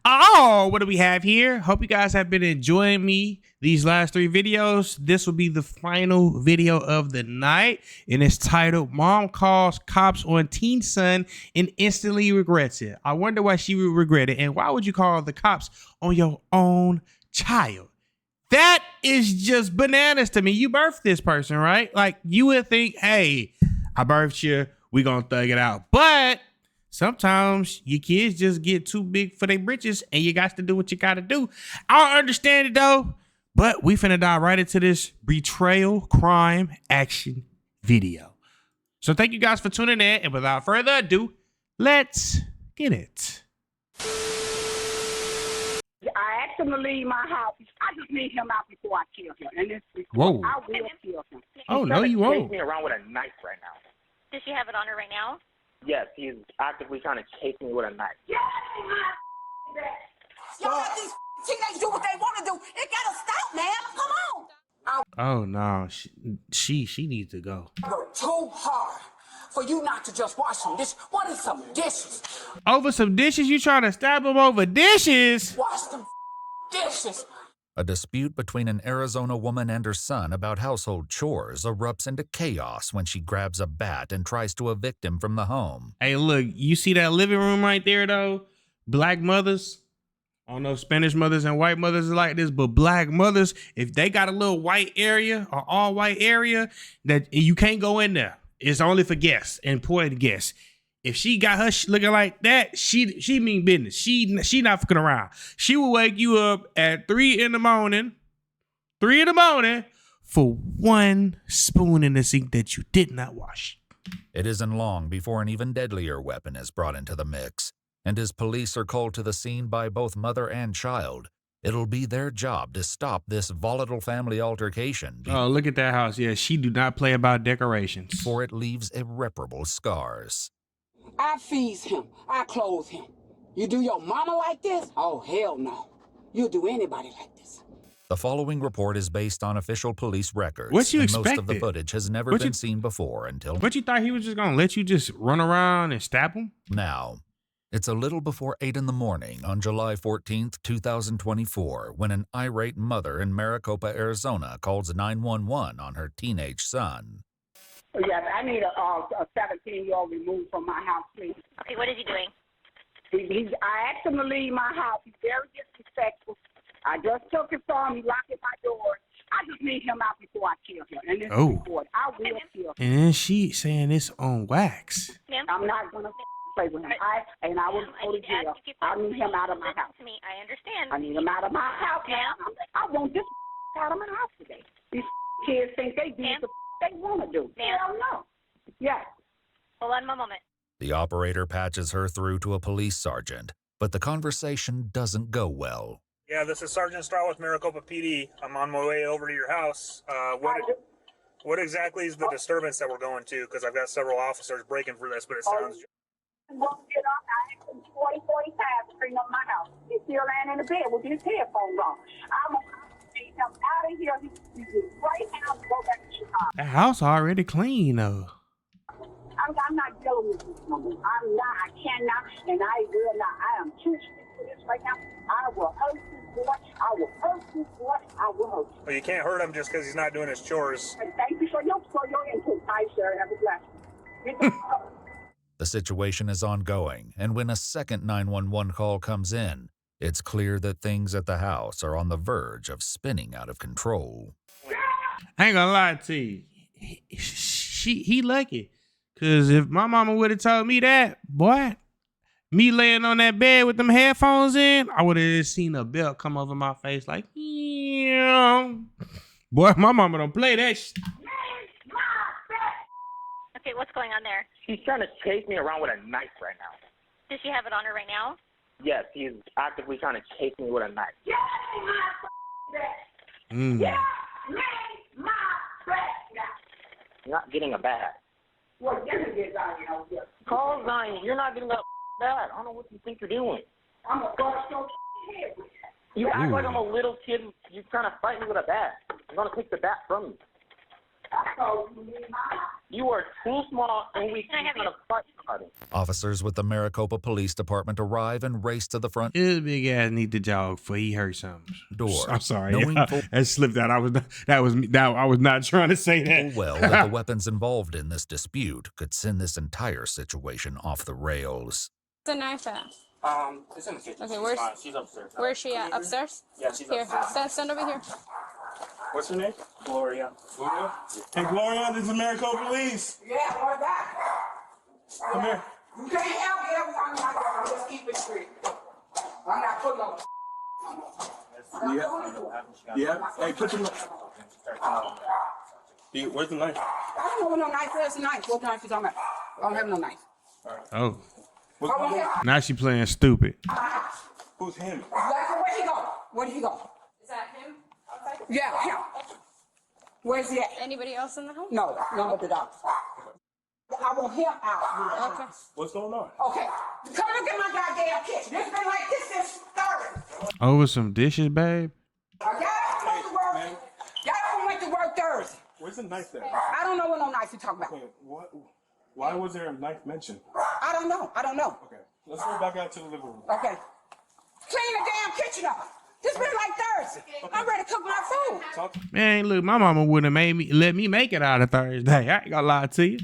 Oh, what do we have here? Hope you guys have been enjoying me these last 3 videos. This will be the final video of the night, and it's titled Mom Calls Cops on Teen Son and Instantly Regrets It. I wonder why she would regret it, and why would you call the cops on your own child? That is just bananas to me. You birthed this person, right? Like, you would think, hey, I birthed you, we gonna thug it out. But sometimes your kids just get too big for their britches and you got to do what you got to do. I don't understand it though, but we finna dive right into this betrayal crime action video. So thank you guys for tuning in, and without further ado, let's get it. I asked him to leave my house. I just need him out before I kill him. And this is Whoa. I will kill him. Oh, no, you won't. Chasing me around with a knife right now. Does she have it on her right now? Yes, he's actively trying to chase me with a knife. Y'all let these teenagers do what they want to do. It gotta stop, man. Come on. Oh no, she needs to go. I worked too hard for you not to just wash some dishes. What is some dishes? Over some dishes? You trying to stab him over dishes? Wash them dishes. A dispute between an Arizona woman and her son about household chores erupts into chaos when she grabs a bat and tries to evict him from the home. Hey, look, you see that living room right there, though? Black mothers. I don't know if Spanish mothers and white mothers are like this, but black mothers, if they got a little white area or all white area, that you can't go in there. It's only for guests, important guests. If she got her looking like that, she mean business. She not fucking around. She will wake you up at 3 in the morning for 1 spoon in the sink that you did not wash. It isn't long before an even deadlier weapon is brought into the mix, and as police are called to the scene by both mother and child, it'll be their job to stop this volatile family altercation. Oh, look at that house. Yeah, she do not play about decorations. Before it leaves irreparable scars. I feed him. I clothe him. You do your mama like this? Oh, hell no. You'll do anybody like this. The following report is based on official police records. What you and most of expected? the footage has never been seen before until What you thought he was just gonna let you just run around and stab him? now. It's a little before 8 in the morning on July 14th, 2024, when an irate mother in Maricopa, Arizona calls 911 on her teenage son. Yes, I need a 17-year-old removed from my house, please. Okay, what is he doing? I asked him to leave my house. He's very disrespectful. I just took it from him. He locked my door. I just need him out before I kill him. And this is report. I will kill him. And then she saying this on wax. Ma'am? I'm not going to play with him. I will go to jail. I need him out of my house. To me, I understand. I need him out of my house now. I want this out of my house today. These kids think they do what they want to do. Hell no. Yes. Hold on one moment. The operator patches her through to a police sergeant, but the conversation doesn't go well. Yeah, this is Sergeant Stroud with Maricopa PD. I'm on my way over to your house. What exactly is the disturbance that we're going to? Because I've got several officers breaking for this, but it sounds... Won't get up. I asked him 40 times to bring up my house. He's still laying in the bed with his headphones on. I'm going to take him out of here. He's right now to go back to Chicago. That house already clean though. I'm not dealing with this no more. I'm not. I cannot, and I will not. I am too sick for this right now. I will hurt this boy. I will hurt this boy. I will hurt you. Well, you can't hurt him just because he's not doing his chores. And thank you for your input. Bye, sir. Have a blessing. The situation is ongoing, and when a second 911 call comes in, it's clear that things at the house are on the verge of spinning out of control. I ain't gonna lie to you. He lucky. Cause if my mama would have told me that, boy, me laying on that bed with them headphones in, I would have seen a belt come over my face like, yeah. Boy, my mama don't play that shit. Okay, what's going on there? She's trying to chase me around with a knife right now. Does she have it on her right now? Yes, he's actively trying to chase me with a knife. Mm. You're not getting a bat. Well, you're going to get down here. Call 9. You're not getting a bat. I don't know what you think you're doing. I'm going to bust your head with you. You act like I'm a little kid. You're trying to fight me with a bat. I'm going to take the bat from you. You are too small, and we Can I have got you? to fight about it. Officers with the Maricopa Police Department arrive and race to the front His big ass need to jog for he heard something. door. I'm sorry. Knowing full That slipped out. I was not trying to say that. well that the weapons involved in this dispute could send this entire situation off the rails. The knife at? It's in the kitchen. Okay, where's She's upstairs. where's she at? Upstairs? Yeah, she's Here, upstairs. stand over here. What's her name? Gloria. Gloria? Hey, Gloria, this is Maricopa Police. Yeah, what that? Come here. You can't help everything like that. Just keep it straight. I'm not putting on. Yeah. Hey, put your knife. Where's the knife? I don't know what no knife is. A knife. What knife you talking about? I don't have no knife. Oh, What's I don't going on? have now she playing stupid. Who's him? where he go? Where did he go? Is that him? Outside? Yeah, him. Where's he at? Anybody else in the home? No, none but the doctor. I want him out. Okay. What's going on? Okay. Come look at my goddamn kitchen. It's been like this since Thursday. Over some dishes, babe. Y'all don't went to work. Y'all went to work Thursday. Where's the knife at? I don't know what no knife you talking about. Okay, what? Why was there a knife mentioned? I don't know. I don't know. Okay, let's go back out to the living room. Okay. Clean the damn kitchen up. This been like Thursday. I'm ready to cook my food. Talk. Man, look, my mama wouldn't have let me make it out of Thursday. I ain't gonna lie to you.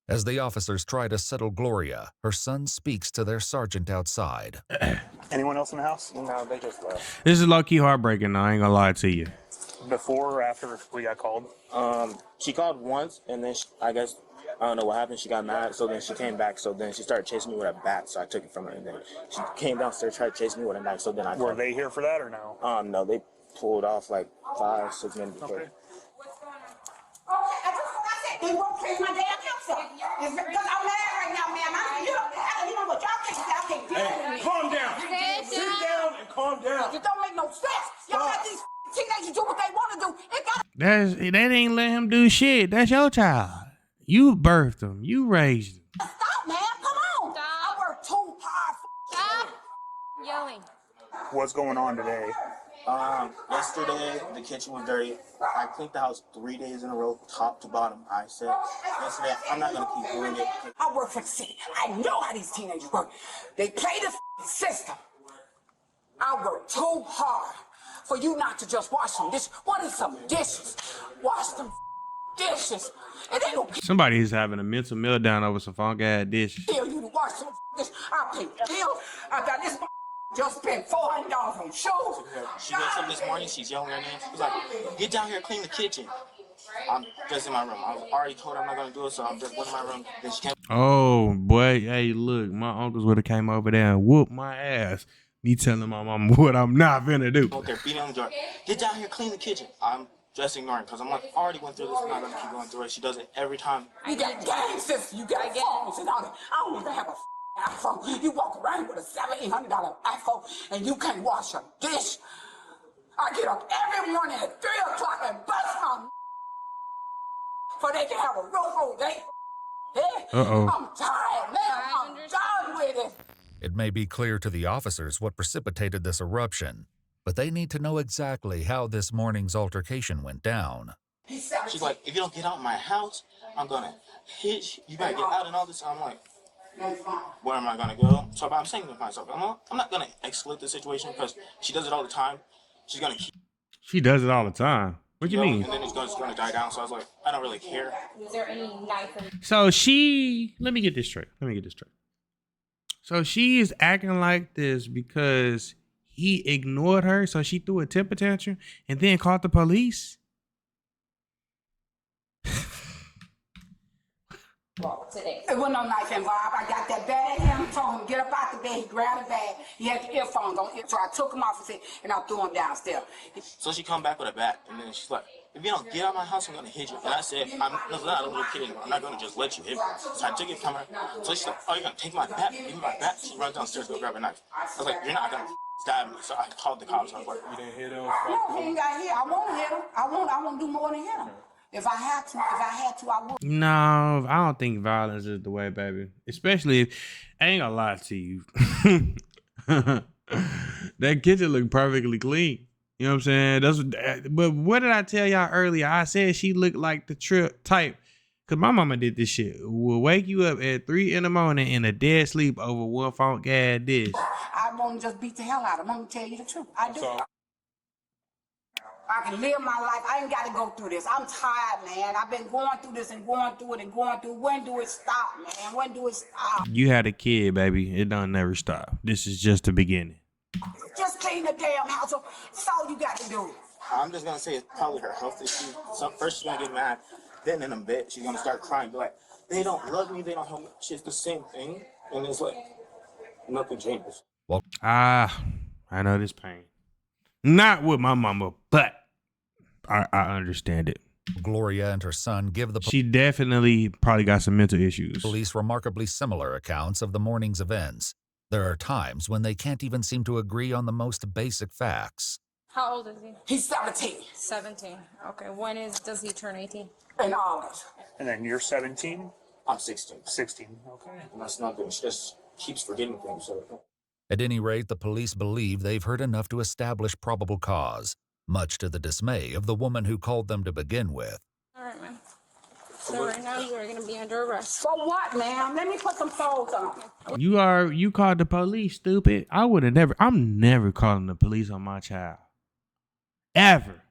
As the officers try to settle Gloria, her son speaks to their sergeant outside. Anyone else in the house? No, they just left. This is low-key heartbreaking, I ain't gonna lie to you. Before or after we got called? She called once, and then I guess, I don't know what happened. She got mad, so then she came back. So then she started chasing me with a bat, so I took it from her. And then she came downstairs, tried to chase me with a knife, so then I Were they here for that or no? No, they pulled off like 5-6 minutes before. Okay. Okay, I just what I said. They won't clean my damn house up. It's because I'm mad right now, man. You know what y'all can't do. Hey, calm down. Sit down and calm down. It don't make no sense. Y'all let these teenagers do what they want to do. It got That ain't let him do shit. That's your child. You birthed him. You raised him. to stop, man. Come on. Stop. I work too hard. Stop yelling. What's going on today? Yesterday the kitchen was dirty. I cleaned the house 3 days in a row, top to bottom. I said yesterday I'm not gonna keep doing it. I work for the city. I know how these teenagers work. They play the system. I work too hard for you not to just wash some dishes. What is some dishes? Wash them dishes. It ain't no Somebody is having a mental meltdown over some funk ass dishes. deal you to wash some dishes. I pay bills. I got this just spent $400 on shoes. She wakes up this morning, she's yelling her name. She's like, get down here, clean the kitchen. I'm just in my room. I already told her I'm not gonna do it, so I'm just in my room. Then she came. Oh boy, hey look, my uncles would have came over there and whooped my ass. Me telling my mama what I'm not finna do. Out there beating on the door. Get down here, clean the kitchen. I'm just ignoring because I'm like, I already went through this. I'm not gonna keep going through it. She does it every time. You got game system. You got phones and all that. I don't even have a iPhone. You walk around with a $700-800 iPhone and you can't wash a dish. I get up every morning at 3 o'clock and bust my so they can have a roof over their head. Uh-oh. I'm tired, man. I'm done with it. It may be clear to the officers what precipitated this eruption, but they need to know exactly how this morning's altercation went down. She's like, if you don't get out of my house, I'm gonna hit you. You better get out and all this. I'm like, where am I gonna go? So I'm saying to myself, I'm not gonna escalate the situation because she does it all the time. She's gonna keep. She does it all the time. What you mean? And then it's gonna die down. So I was like, I don't really care. Is there any knife in So let me get this straight. So she is acting like this because he ignored her, so she threw a temper tantrum and then called the police. today? There wasn't no knife involved. I got that bag at him, told him get up out the bed. He grabbed the bag. He had the earphones on. So I took him off and I threw him downstairs. So she come back with a bat, and then she's like, if you don't get out of my house, I'm gonna hit you. And I said, I'm not a little kid anymore. I'm not gonna just let you hit me. So I took it from her. So she's like, oh, you're gonna take my bat? Give me my bat. She runs downstairs to go grab a knife. I was like, you're not gonna stab me. So I called the cops. I was like, You didn't hit him? No, he ain't got hit. I want to hit him. I want to do more than hit him. If I had to, I would. No, I don't think violence is the way, baby. Especially if I ain't gonna lie to you. That kitchen looked perfectly clean. You know what I'm saying? But what did I tell y'all earlier? I said she looked like the trip type. Cause my mama did this shit. Will wake you up at 3 in the morning in a dead sleep over one funk ass dish. I want to just beat the hell out of him. I'm going to tell you the truth. I do. I can live my life. I ain't got to go through this. I'm tired, man. I've been going through this and going through it and going through. When do it stop, man? When do it stop? You had a kid, baby. It don't never stop. This is just the beginning. Just clean the damn house up. That's all you got to do. I'm just gonna say it's probably her health issue. So first she's gonna get mad, then in a bit she's gonna start crying, be like, they don't love me, they don't help me. It's the same thing, and it's like nothing changes. I know this pain. Not with my mama, but I understand it. Gloria and her son give the She definitely probably got some mental issues. police remarkably similar accounts of the morning's events. There are times when they can't even seem to agree on the most basic facts. How old is he? He's 17 17. Okay. Does he turn 18? in August. And then you're 17? I'm 16. 16. Okay. And that's nothing. She just keeps forgetting things. So At any rate, the police believe they've heard enough to establish probable cause, much to the dismay of the woman who called them to begin with. All right, man. So right now you are going to be under arrest. For what, man? Let me put some clothes on. You called the police, stupid. I'm never calling the police on my child. Ever.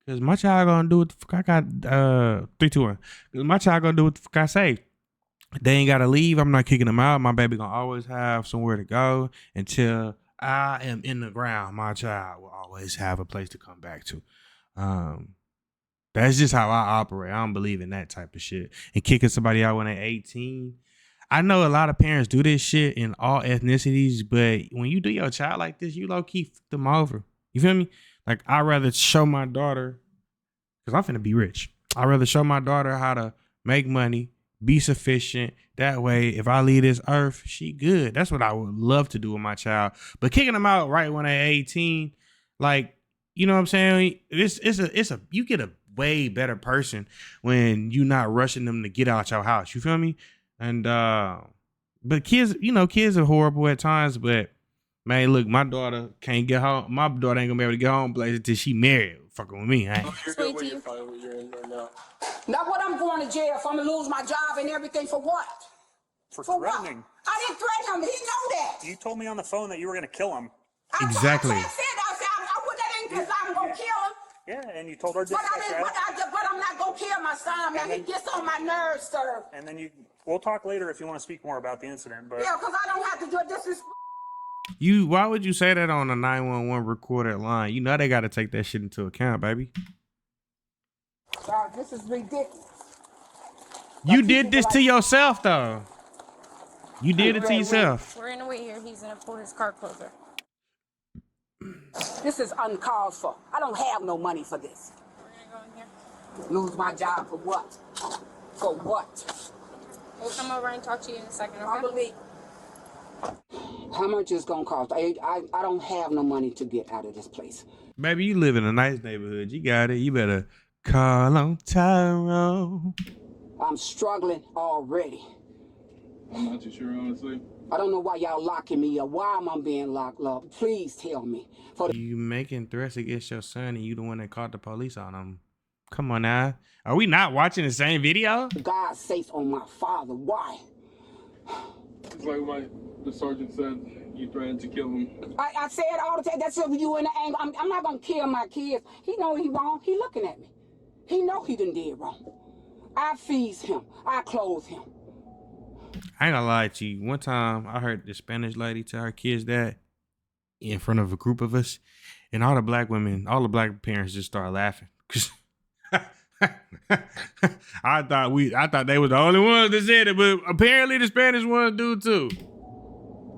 Cause my child gonna do what the fuck I got 3, 2, 1. Cause my child gonna do what the fuck I say. They ain't gotta leave. I'm not kicking them out. My baby gonna always have somewhere to go until I am in the ground. My child will always have a place to come back to. That's just how I operate. I don't believe in that type of shit. And kicking somebody out when they're 18. I know a lot of parents do this shit in all ethnicities, but when you do your child like this, you low key fuck them over. You feel me? Like, I'd rather show my daughter, because I'm finna be rich. I'd rather show my daughter how to make money, be sufficient. That way, if I leave this earth, she good. That's what I would love to do with my child. But kicking them out right when they're 18, like, you know what I'm saying? You get a way better person when you're not rushing them to get out your house. You feel me? And but kids are horrible at times, but man, look, my daughter can't get home. My daughter ain't gonna be able to get home place until she married. Fucking with me, ain't. You're good. You're fine what you're in right now. Now what I'm going to jail for? I'm going to lose my job and everything for what? For What? threatening. I didn't threaten him. He know that. You told me on the phone that you were going to kill him. Exactly. I put that in because I'm going to kill him. Yeah, and you told our But dispatcher. I'm not going to kill my son. Now, he gets on my nerves, sir. And then we'll talk later if you want to speak more about the incident. But Yeah, because I don't have to do it. This is... Why would you say that on a 911 recorded line? You know they got to take that shit into account, baby. This is ridiculous. You did this to yourself, though. You did it to yourself. We're going to wait here. He's going to pull his car closer. This is uncalled for. I don't have no money for this. We're going to go in here. Lose my job for what? For what? We'll come over and talk to you in a second, okay? I believe. How much is gonna cost? I don't have no money to get out of this place. Baby, you live in a nice neighborhood. You got it. You better call on Tyrone. I'm struggling already. I'm not too sure, honestly. I don't know why y'all locking me up. Why am I being locked up? Please tell me. You making threats against your son and you the one that called the police on him. Come on now. Are we not watching the same video? God's sakes on my father. Why? It's like the sergeant said, you threatened to kill him. I say it all the time. That's if you in the angle. I'm not gonna kill my kids. He know he wrong. He looking at me. He know he done did wrong. I feeds him. I clothe him. I ain't gonna lie to you. One time I heard the Spanish lady tell her kids that in front of a group of us, and all the black black parents just started laughing. I thought they was the only ones that said it, but apparently the Spanish ones do too.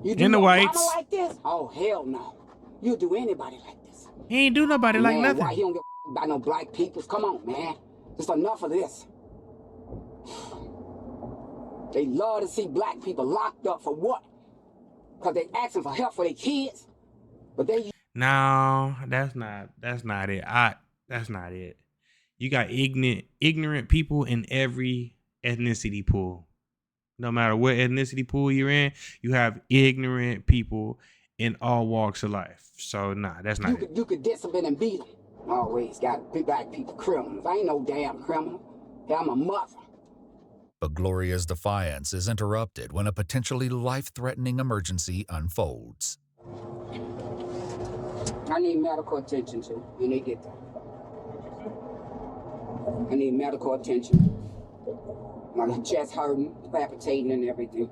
You do And the whites. mama like this? Oh hell no. You do anybody like this? He ain't do nobody like Man, nothing. why he don't give a about no black people? Come on, man. It's enough of this. They love to see black people locked up for what? Because they asking for help for their kids. But they... No, that's not it. That's not it. You got ignorant people in every ethnicity pool. No matter what ethnicity pool you're in, you have ignorant people in all walks of life. So nah, that's not it. You could discipline and beat them. Always got black people criminals. I ain't no damn criminal. I'm a mother. But Gloria's defiance is interrupted when a potentially life-threatening emergency unfolds. I need medical attention too when they get there. I need medical attention. My chest hurting, palpitating, and everything.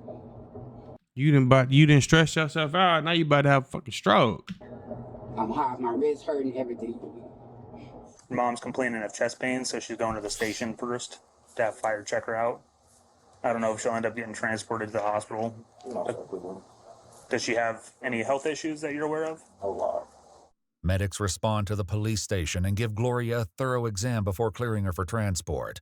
You didn't stress yourself out. Now you about to have a fucking stroke. I'm hot, my wrist hurting, everything. Mom's complaining of chest pain, so she's going to the station first to have fire check her out. I don't know if she'll end up getting transported to the hospital. Does she have any health issues that you're aware of? A lot. Medics respond to the police station and give Gloria a thorough exam before clearing her for transport.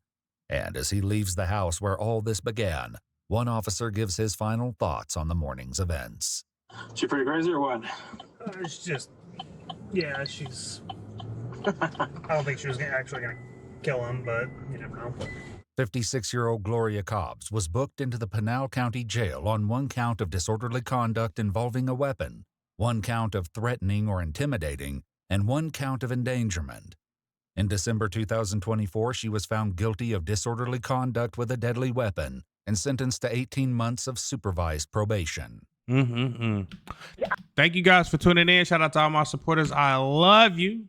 And as he leaves the house where all this began, one officer gives his final thoughts on the morning's events. She pretty crazy or what? It's just, yeah, she's. I don't think she was actually going to kill him, but you never know. 56-year-old Gloria Cobbs was booked into the Pinal County Jail on one count of disorderly conduct involving a weapon, one count of threatening or intimidating, and one count of endangerment. In December 2024, she was found guilty of disorderly conduct with a deadly weapon and sentenced to 18 months of supervised probation. Thank you guys for tuning in. Shout out to all my supporters. I love you.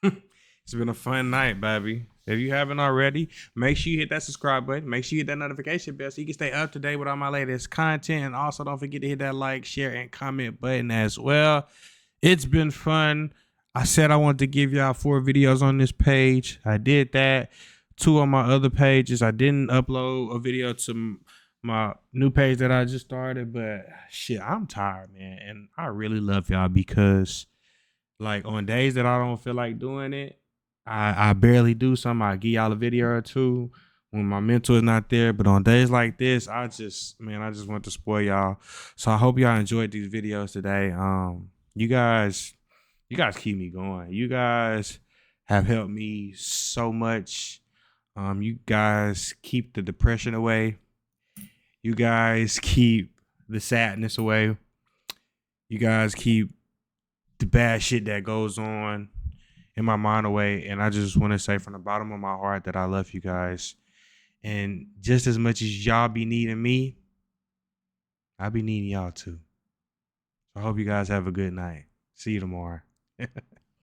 It's been a fun night, baby. If you haven't already, make sure you hit that subscribe button. Make sure you hit that notification bell so you can stay up to date with all my latest content. And also don't forget to hit that like, share, and comment button as well. It's been fun. I said I wanted to give y'all 4 videos on this page. I did that. 2 on my other pages. I didn't upload a video to my new page that I just started, but shit, I'm tired, man. And I really love y'all because like on days that I don't feel like doing it, I barely do something. I give y'all a video or 2 when my mentor is not there. But on days like this, I just want to spoil y'all. So I hope y'all enjoyed these videos today. You guys keep me going. You guys have helped me so much. You guys keep the depression away. You guys keep the sadness away. You guys keep the bad shit that goes on in my mind away. And I just want to say from the bottom of my heart that I love you guys. And just as much as y'all be needing me, I be needing y'all too. So I hope you guys have a good night. See you tomorrow.